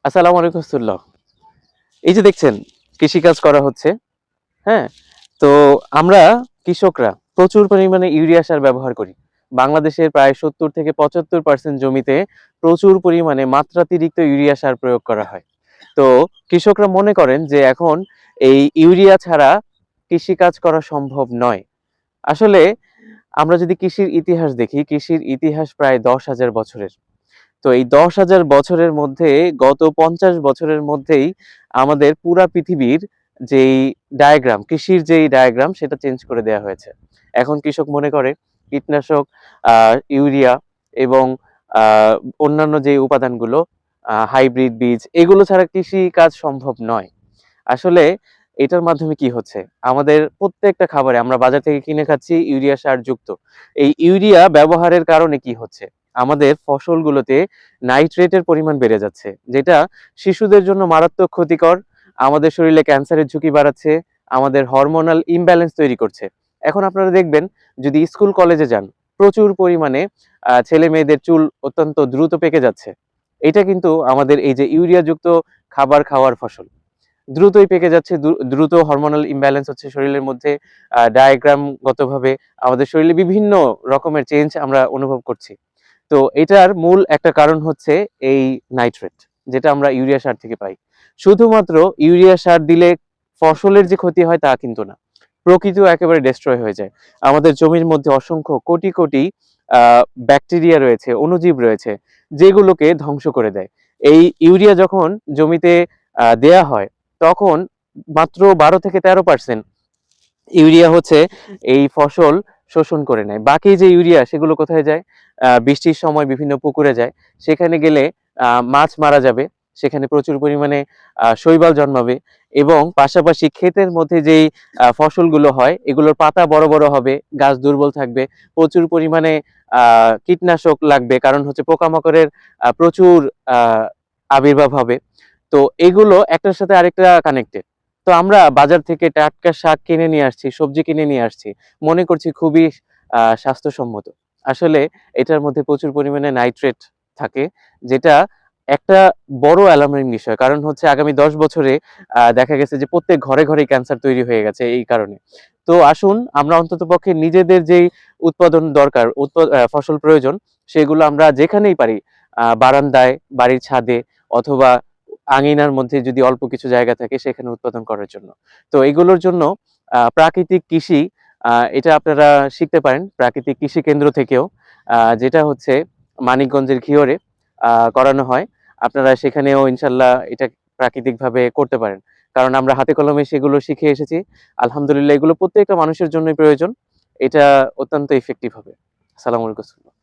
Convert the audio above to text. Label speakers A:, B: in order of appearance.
A: আসসালামু আলাইকুম রাহমাতুল্লাহ। এই যে দেখছেন কৃষিকাজ করা হচ্ছে, হ্যাঁ? তো আমরা কৃষকরা প্রচুর পরিমাণে ইউরিয়া সার ব্যবহার করি। বাংলাদেশের প্রায় ৭০ থেকে ৭৫% জমিতে প্রচুর পরিমাণে মাত্রাতিরিক্ত ইউরিয়া সার প্রয়োগ করা হয়। তো কৃষকরা মনে করেন যে এখন এই ইউরিয়া ছাড়া কৃষিকাজ করা সম্ভব নয়। আসলে আমরা যদি কৃষির ইতিহাস দেখি, কৃষির ইতিহাস প্রায় ১০,০০০ বছরের। তো এই ১০,০০০ বছরের মধ্যে গত ৫০ বছরের মধ্যেই আমাদের পুরা পৃথিবীর যেই ডায়াগ্রাম, কৃষির যেই ডায়াগ্রাম সেটা চেঞ্জ করে দেয়া হয়েছে। এখন কৃষক মনে করে কীটনাশক, ইউরিয়া এবং আ অন্যান্য যে উপাদানগুলো, হাইব্রিড বীজ এগুলো ছাড়া কৃষিকাজ সম্ভব নয়। আসলে এটার মাধ্যমে কি হচ্ছে? আমাদের প্রত্যেকটা খাবারে আমরা বাজার থেকে কিনে খাচ্ছি ইউরিয়া সার যুক্ত। এই ইউরিয়া ব্যবহারের কারণে কি হচ্ছে? আমাদের ফসলগুলোতে নাইট্রেটের পরিমাণ বেড়ে যাচ্ছে। যেটা শিশুদের জন্য মারাত্মক ক্ষতিকর, আমাদের শরীরে ক্যান্সারের ঝুঁকি বাড়াচ্ছে, আমাদের হরমোনাল ইমব্যালেন্স তৈরি করছে। এখন আপনারা দেখবেন যদি স্কুল কলেজে যান, প্রচুর পরিমাণে ছেলে-মেয়েদের চুল অত্যন্ত দ্রুত পেকে যাচ্ছে। এটা কিন্তু আমাদের এই যে ইউরিয়াযুক্ত খাবার খাওয়ার ফসল। দ্রুতই পেকে যাচ্ছে, দ্রুত হরমোনাল ইমব্যালেন্স হচ্ছে শরীরের মধ্যে। ডায়াগ্রামগতভাবে আমাদের শরীরে বিভিন্ন রকমের চেঞ্জ আমরা অনুভব করছি। তো এটার মূল একটা কারণ হচ্ছে এই নাইট্রেট, যেটা আমরা ইউরিয়া সার থেকে পাই। শুধুমাত্র ইউরিয়া সার দিলে ফসলের যে ক্ষতি হয় তা কিন্তু না। প্রকৃতিও একেবারে ডেস্ট্রয় হয়ে যায়। আমাদের জমির মধ্যে অসংখ্য কোটি, কোটি আ ব্যাকটেরিয়া রয়েছে, অণুজীব রয়েছে, যেগুলোকে ধ্বংস করে দেয়। এই ইউরিয়া যখন জমিতে দেয়া হয়, তখন মাত্র ১২ থেকে ১৩% ইউরিয়া হচ্ছে এই ফসল শোষণ করে নেয়। বাকি যে ইউরিয়া সেগুলো কোথায় যায়? বৃষ্টির সময় বিভিন্ন পুকুরে যায়। সেখানে গেলে মাছ মারা যাবে। সেখানে প্রচুর পরিমাণে শৈবাল জন্মাবে এবং পাশাপাশি ক্ষেতের মধ্যে যেই ফসলগুলো হয় এগুলোর পাতা বড়, বড় হবে, গাছ দুর্বল থাকবে। প্রচুর পরিমাণে আ কীটনাশক লাগবে। কারণ হচ্ছে পোকামাকড়ের প্রচুর আ আবির্ভাব হবে। তো এগুলো একটার সাথে আরেকটা কানেক্টেড। তো আমরা বাজার থেকে টাটকা শাক কিনে নিয়ে আসছি, সবজি কিনে নিয়ে আসছি। মনে করছি খুবই স্বাস্থ্যসম্মত। আসলে এটার মধ্যে প্রচুর পরিমাণে নাইট্রেট থাকে, যেটা একটা বড় অ্যালার্মিং বিষয়। কারণ হচ্ছে আগামী ১০ বছরে দেখা গেছে যে প্রত্যেক ঘরে, ঘরেই ক্যান্সার তৈরি হয়ে গেছে এই কারণে। তো আসুন আমরা অন্ততপক্ষে নিজেদের যেই উৎপাদন দরকার, ফসল প্রয়োজন সেগুলো আমরা যেখানেই পারি, বারান্দায়, বাড়ির ছাদে অথবা আঙিনার মধ্যে যদি অল্প কিছু জায়গা থাকে সেখানে উৎপাদন করার জন্য। তো এগুলোর জন্য প্রাকৃতিক কৃষি, এটা আপনারা শিখতে পারেন প্রাকৃতিক কৃষি কেন্দ্র থেকেও, যেটা হচ্ছে মানিকগঞ্জের ঘিওরে করানো হয়। আপনারা সেখানেও ইনশাআল্লাহ এটা প্রাকৃতিকভাবে করতে পারেন। কারণ আমরা হাতে কলমে সেগুলো শিখে এসেছি। আলহামদুলিল্লাহ এগুলো প্রত্যেকটা মানুষের জন্যই প্রয়োজন। এটা অত্যন্ত ইফেক্টিভ হবে। আসসালামু আলাইকুম।